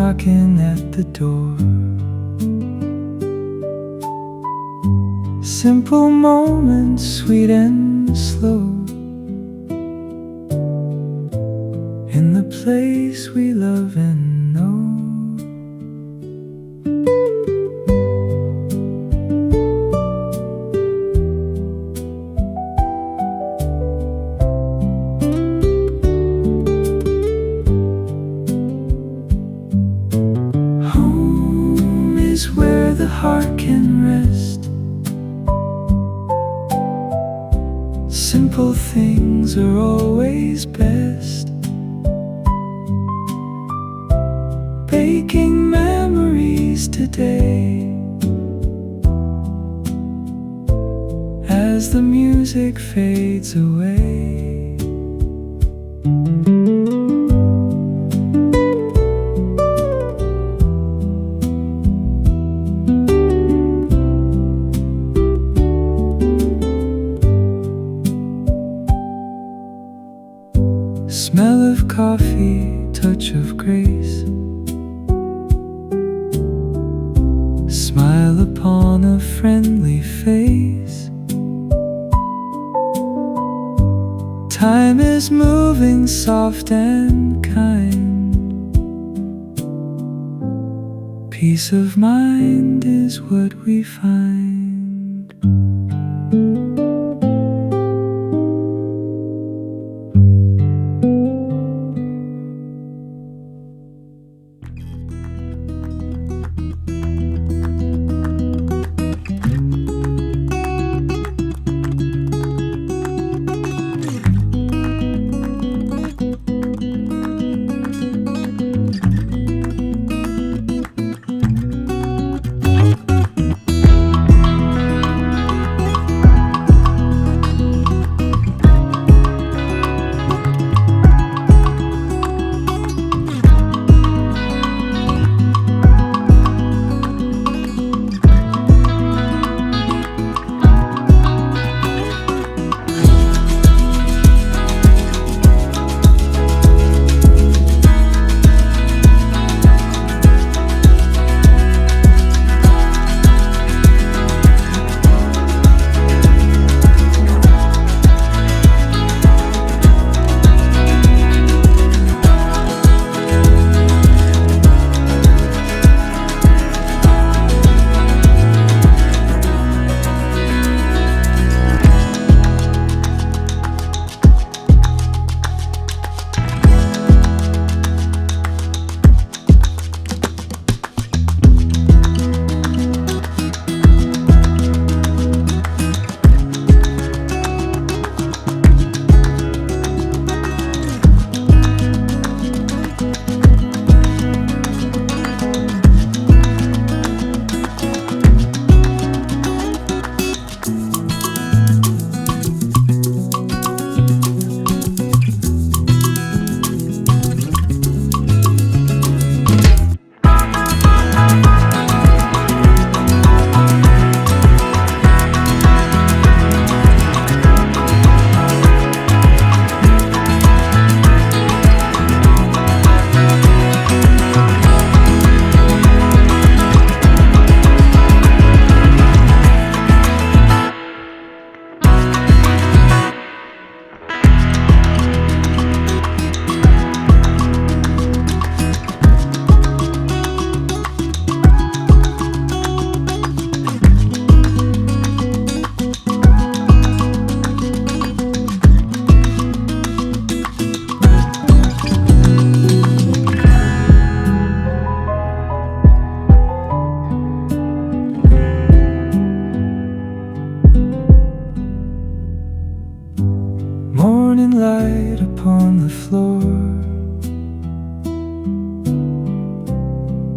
knocking at the door. Simple moments, sweet and slow, in the place we love and know. Home is where the heart can rest. Simple things are always best. Baking memories today, as the music fades away. Smell of coffee, touch of grace, smile upon a friendly face. Time is moving soft and kind. Peace of mind is what we find.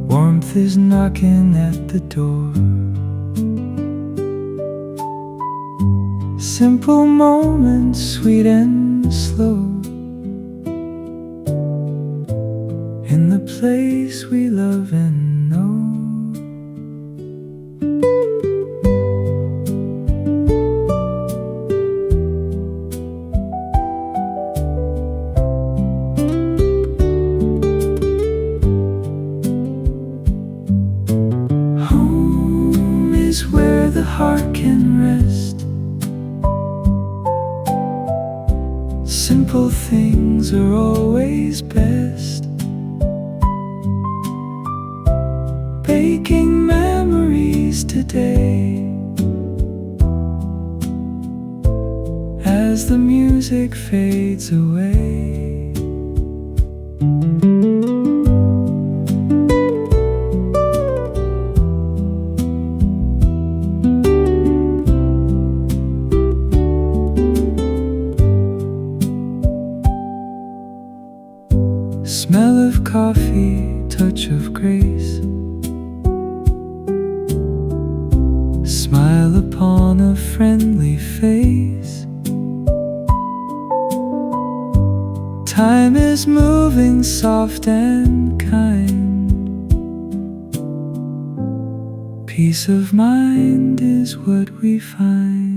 Warmth is knocking at the door. Simple moments, sweet and slow, in the place we love and know. Simple things are always best. Baking memories today as the music fades away. Smell of coffee, touch of grace, smile upon a friendly face. Time is moving soft and kind. Peace of mind is what we find.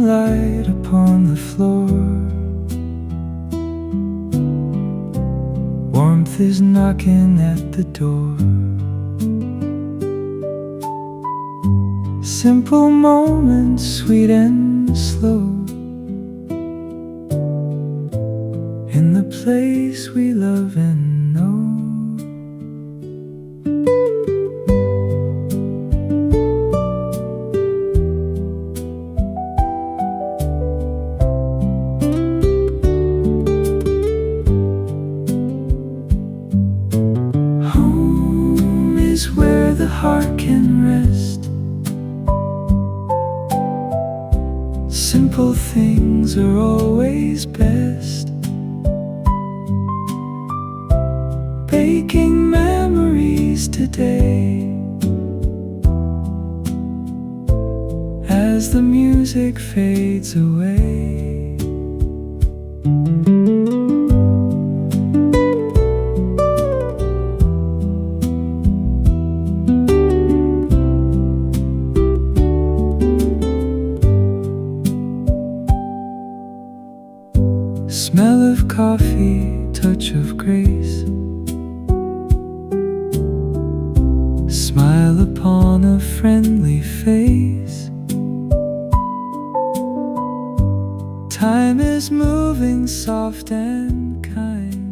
light upon the floor. Warmth is knocking at the door. Simple moments, sweet and slow, in the place we love and know. Home is where the heart can rest, Simple things are always best. Baking memories today as the music fades away. Smell of coffee, touch of grace, smile upon a friendly face. Time is moving soft and kind.